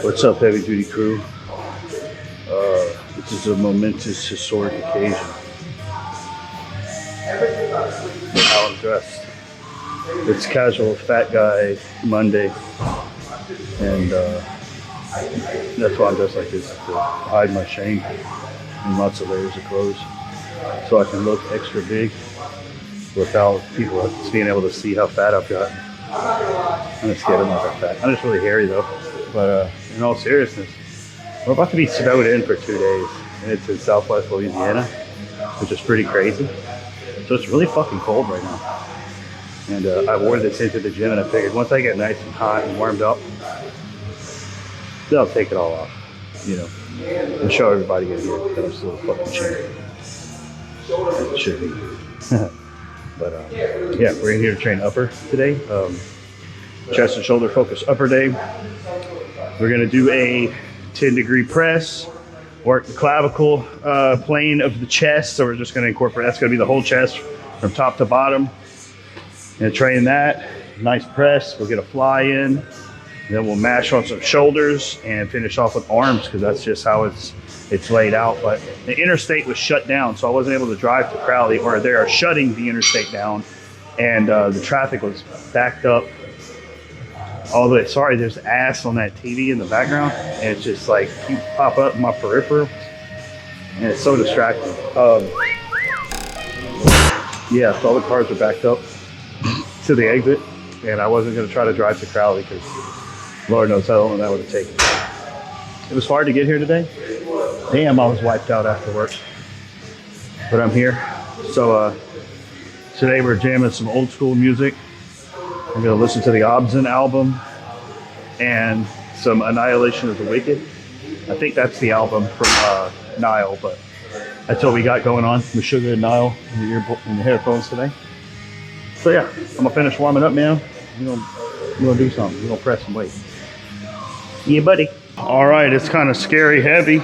What's up, heavy duty crew? This is a momentous historic occasion. How I'm dressed. It's casual fat guy Monday, and that's why I'm dressed like this, to hide my shame and lots of layers of clothes, so I can look extra big without people being able to see how fat I've gotten. I'm just kidding, I'm not that fat. I'm just really hairy though. But in all seriousness, we're about to be snowed in for 2 days, and it's in Southwest Louisiana, which is pretty crazy. So it's really fucking cold right now. And I wore this into the gym, and I figured once I get nice and hot and warmed up, then I'll take it all off, you know, and show everybody in here that I'm still a fucking champion. It should be. But yeah, we're in here to train upper today. Chest and shoulder focus upper day. We're gonna do a 10-degree press, work the clavicle plane of the chest. So we're just gonna incorporate, that's gonna be the whole chest from top to bottom. Gonna train that, nice press. We'll get a fly in, and then we'll mash on some shoulders and finish off with arms, because that's just how it's laid out. But the interstate was shut down, so I wasn't able to drive to Crowley, or they are shutting the interstate down, and the traffic was backed up all the way. Sorry, there's ass on that TV in the background, and it's just like you pop up in my peripheral, and it's so distracting. Yeah, so all the cars are backed up to the exit, and I wasn't going to try to drive to Crowley because Lord knows how long that would have taken. It was hard to get here today. Damn, I was wiped out after work, but I'm here. So today we're jamming some old school music. I'm gonna listen to the Obson album and some Annihilation of the Wicked. I think that's the album from Nile, but that's what we got going on with Sugar and Nile in the headphones today. So yeah, I'm gonna finish warming up now. We're gonna do something. We're gonna press some weight. Yeah, buddy. All right, it's kind of scary heavy.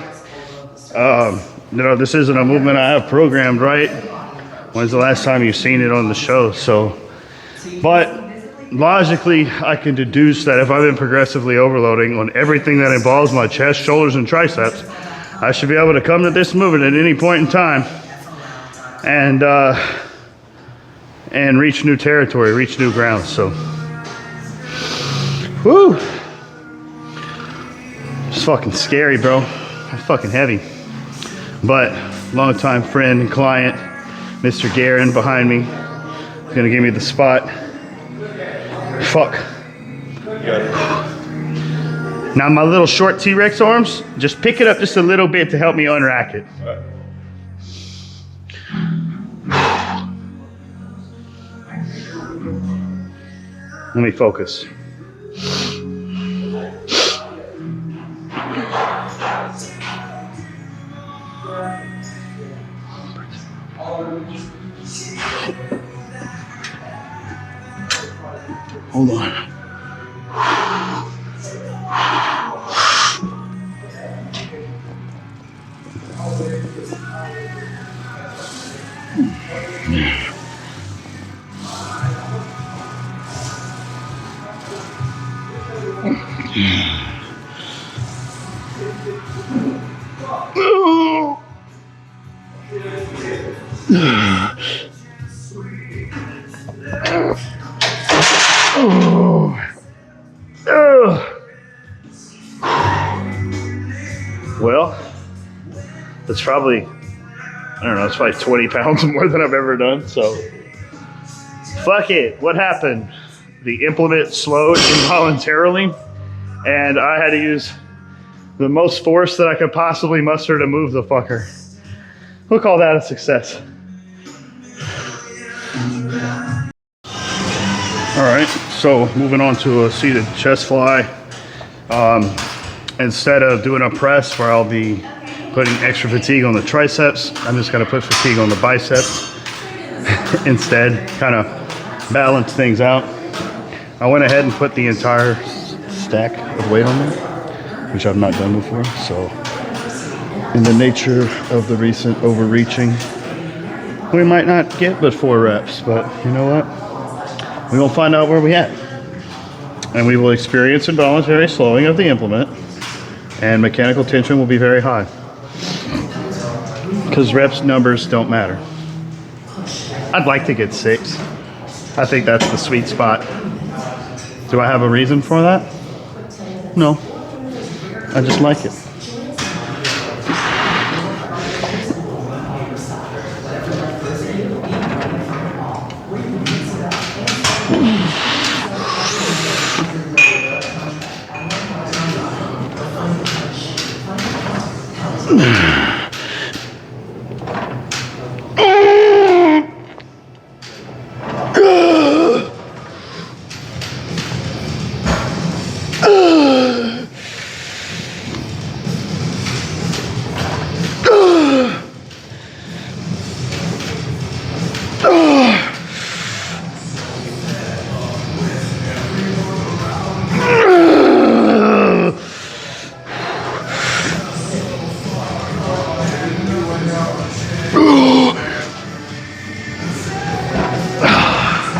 This isn't a movement I have programmed, right? When's the last time you've seen it on the show? So, but logically, I can deduce that if I've been progressively overloading on everything that involves my chest, shoulders, and triceps, I should be able to come to this movement at any point in time and reach new territory, reach new ground. So, whoo! It's fucking scary, bro. It's fucking heavy. But longtime friend and client, Mr. Guerin behind me, is gonna give me the spot. Fuck. Now my little short T-Rex arms, just pick it up just a little bit to help me unrack it. Let me focus. Hold on. Well, that's probably, I don't know, it's probably 20 pounds more than I've ever done, so fuck it. What happened? The implement slowed involuntarily, and I had to use the most force that I could possibly muster to move the fucker. We'll call that a success. All right, so moving on to a seated chest fly. Instead of doing a press where I'll be putting extra fatigue on the triceps, I'm just gonna put fatigue on the biceps instead, kind of balance things out. I went ahead and put the entire stack of weight on there, which I've not done before. So in the nature of the recent overreaching, we might not get but 4 reps, but you know what? We will find out where we at. And we will experience involuntary slowing of the implement and mechanical tension will be very high. Because reps numbers don't matter. I'd like to get 6. I think that's the sweet spot. Do I have a reason for that? No. I just like it.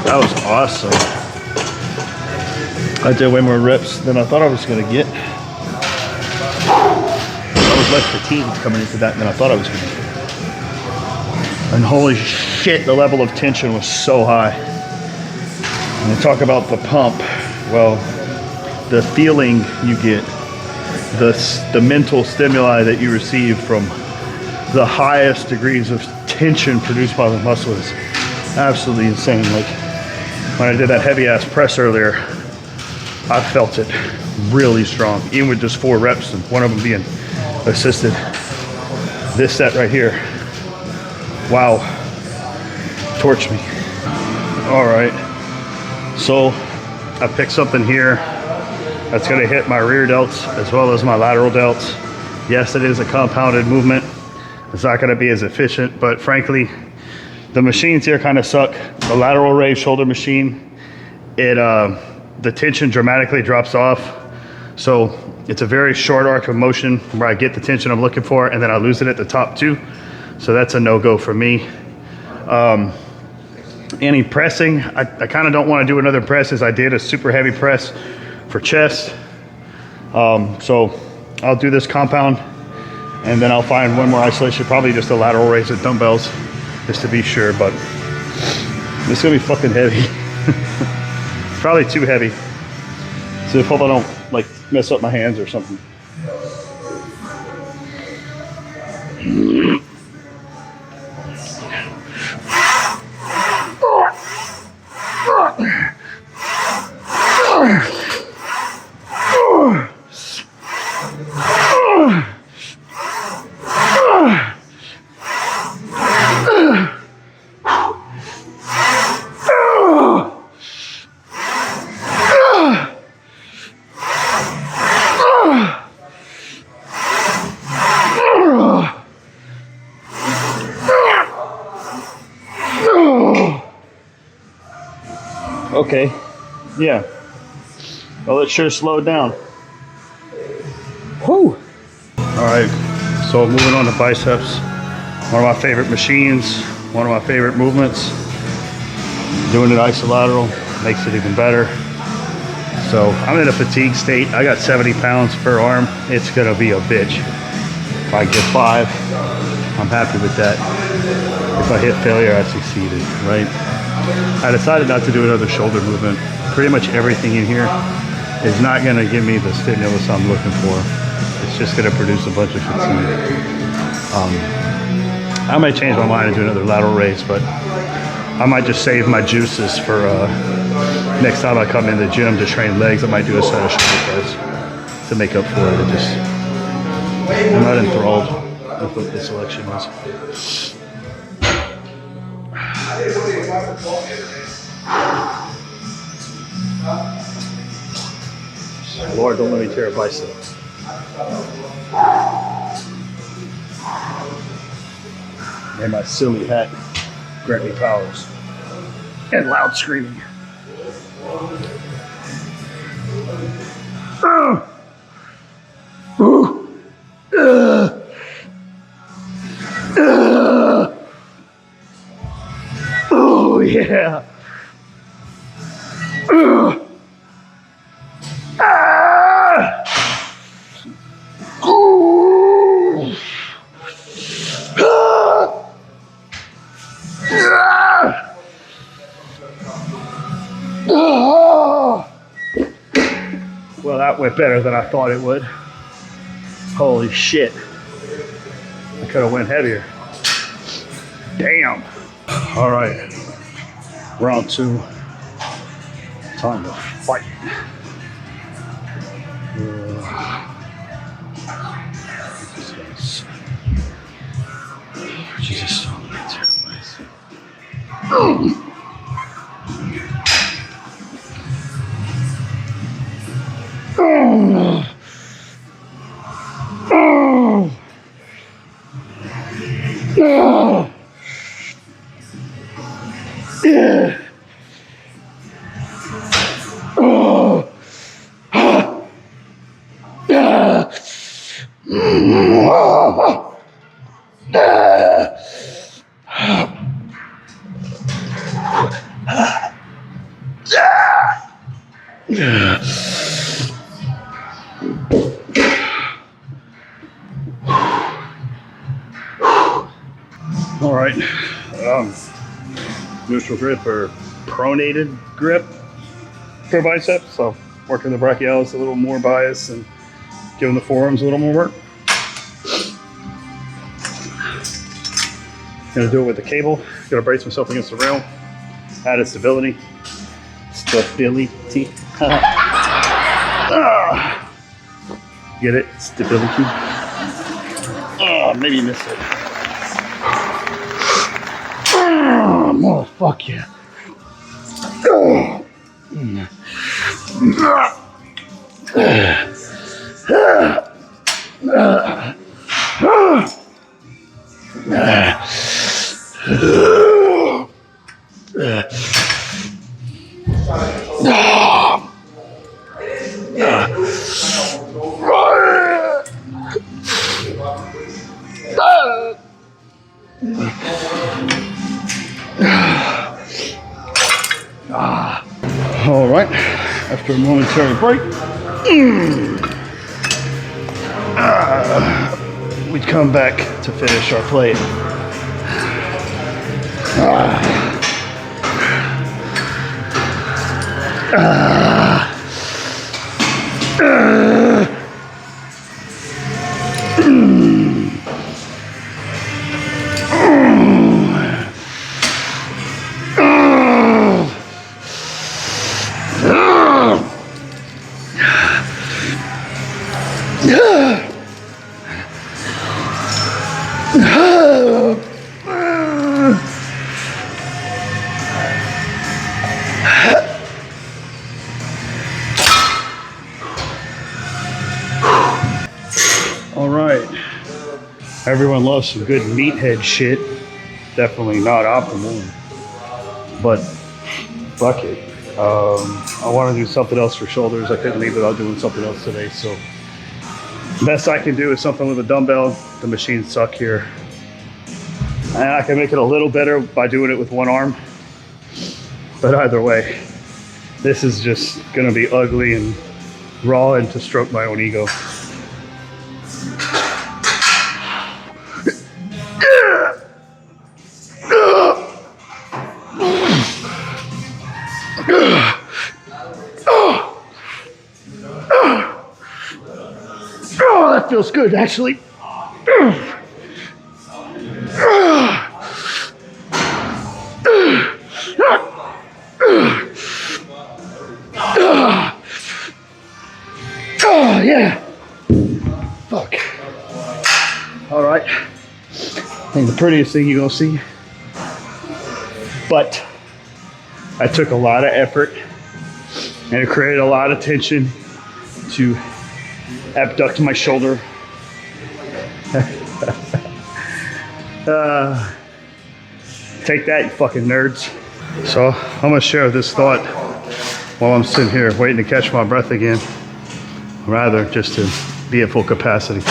That was awesome. I did way more reps than I thought I was going to get. I was less fatigued coming into that than I thought I was going to get. And holy shit, the level of tension was so high. When we talk about the pump, well, the feeling you get, the mental stimuli that you receive from the highest degrees of tension produced by the muscle is absolutely insane. Like when I did that heavy ass press earlier, I felt it really strong, even with just 4 reps and one of them being assisted. This set right here, wow, torched me. All right, so I picked something here that's gonna hit my rear delts as well as my lateral delts. Yes, it is a compounded movement. It's not gonna be as efficient, but frankly, the machines here kind of suck. The lateral raise shoulder machine, the tension dramatically drops off. So it's a very short arc of motion where I get the tension I'm looking for and then I lose it at the top too. So that's a no-go for me. Any pressing, I kind of don't want to do another press as I did a super heavy press for chest. So I'll do this compound and then I'll find one more isolation, probably just a lateral raise with dumbbells just to be sure, but it's gonna be fucking heavy. Probably too heavy. So I hope I don't like mess up my hands or something. Okay, yeah. Well, it sure slowed down. Whew. All right, so moving on to biceps. One of my favorite machines, one of my favorite movements. Doing it isolateral makes it even better. So I'm in a fatigue state. I got 70 pounds per arm. It's gonna be a bitch. If I get 5, I'm happy with that. If I hit failure, I succeeded, right? I decided not to do another shoulder movement. Pretty much everything in here is not gonna give me the stimulus I'm looking for. It's just gonna produce a bunch of fatigue. I might change my mind and do another lateral raise, but I might just save my juices for next time I come in the gym to train legs. I might do a set of shoulder press to make up for it. I'm not enthralled with what the selection is. Lord, don't let me tear a bicep. And my silly hat grant me powers. And loud screaming. Oh yeah. that went better than I thought it would. Holy shit. I could have went heavier. Damn. All right. Round 2. Time to fight. Jesus. All right, neutral grip or pronated grip for biceps. So working the brachialis a little more bias and giving the forearms a little more work. Gonna do it with the cable. Gonna brace myself against the rail. Added stability. Stability. Get it? Stability. Maybe you missed it. Motherfuck yeah. All right, after a momentary break, we come back to finish our plate. All right, everyone loves some good meathead shit. Definitely not optimal, but fuck it. I want to do something else for shoulders. I couldn't leave without doing something else today, so best I can do is something with a dumbbell. The machines suck here, and I can make it a little better by doing it with one arm, but either way, this is just gonna be ugly and raw and to stroke my own ego. Oh, that feels good, actually. Oh, yeah. Fuck. All right. Ain't the prettiest thing you're gonna see, but I took a lot of effort and it created a lot of tension to abduct my shoulder. Take that, you fucking nerds. So I'm gonna share this thought while I'm sitting here waiting to catch my breath again, rather just to be at full capacity.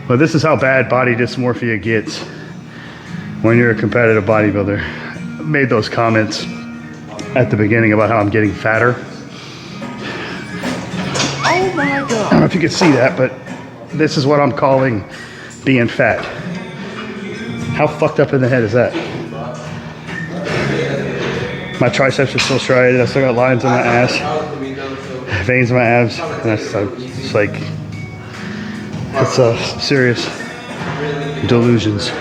But this is how bad body dysmorphia gets when you're a competitive bodybuilder. I made those comments at the beginning about how I'm getting fatter. Oh my God. I don't know if you can see that, but this is what I'm calling being fat. How fucked up in the head is that? My triceps are still striated. I still got lines on my ass. veins in my abs. And that's it's like, it's serious delusions.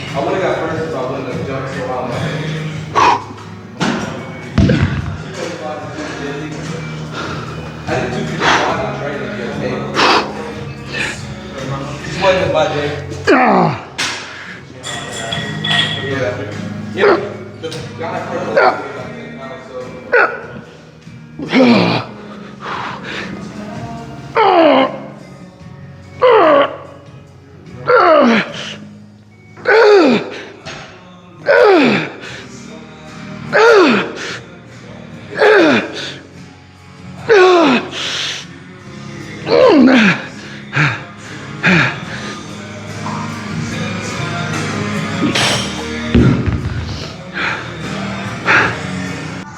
I would have got first if I wouldn't have jumped so high. I did 2 people squats and training to get paid. This wasn't my day. Yeah. The guy first was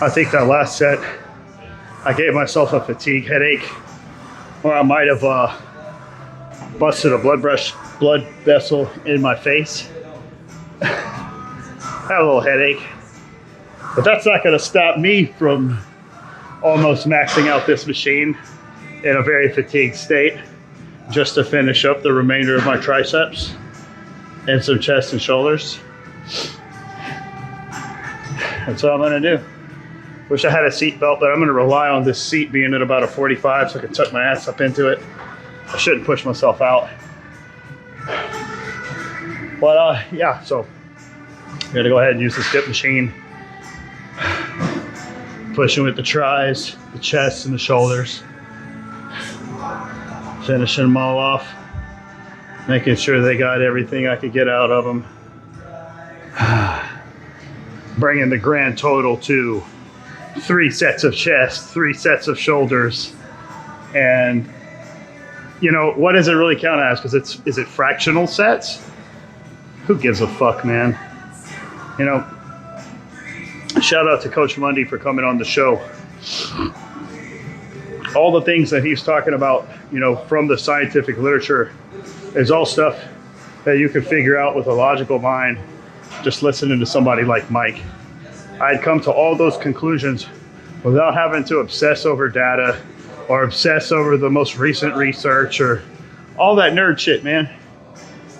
I think that last set, I gave myself a fatigue headache, or I might have busted a blood vessel in my face. I had a little headache, but that's not going to stop me from almost maxing out this machine in a very fatigued state, just to finish up the remainder of my triceps and some chest and shoulders. That's what I'm going to do. Wish I had a seat belt, but I'm going to rely on this seat being at about a 45 so I can tuck my ass up into it. I shouldn't push myself out. But yeah, so I'm going to go ahead and use the skip machine. Pushing with the tris, the chest, and the shoulders. Finishing them all off. Making sure they got everything I could get out of them. Bringing the grand total to 3 sets of chest, 3 sets of shoulders, and you know, what does it really count as? Because is it fractional sets? Who gives a fuck, man? You know, shout out to Coach Mundy for coming on the show. All the things that he's talking about, you know, from the scientific literature is all stuff that you can figure out with a logical mind just listening to somebody like Mike. I'd come to all those conclusions without having to obsess over data or obsess over the most recent research or all that nerd shit, man.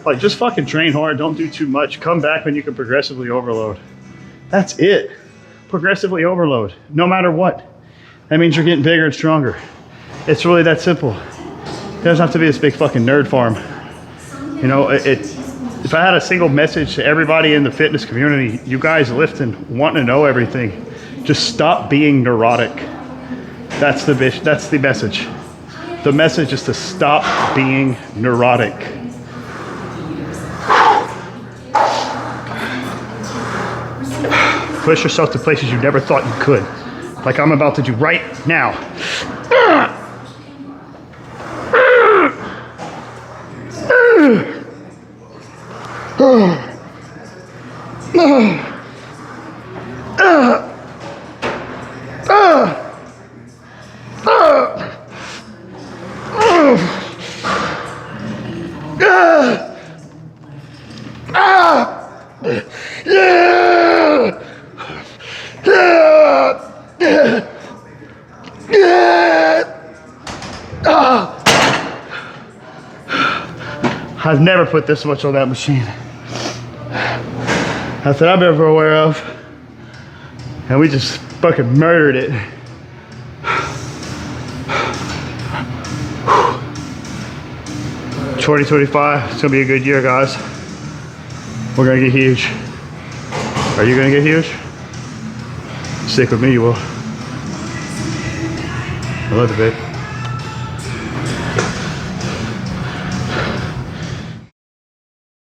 Like, just fucking train hard, don't do too much, come back when you can progressively overload. That's it. Progressively overload, no matter what. That means you're getting bigger and stronger. It's really that simple. It doesn't have to be this big fucking nerd farm. You know, if I had a single message to everybody in the fitness community, you guys lifting, wanting to know everything, just stop being neurotic. That's the message. The message is to stop being neurotic. Push yourself to places you never thought you could, like I'm about to do right now. I've never put this much on that machine. That's that I'm ever aware of. And we just fucking murdered it. 2025, it's gonna be a good year, guys. We're gonna get huge. Are you gonna get huge? Stick with me, you will. I love you, babe.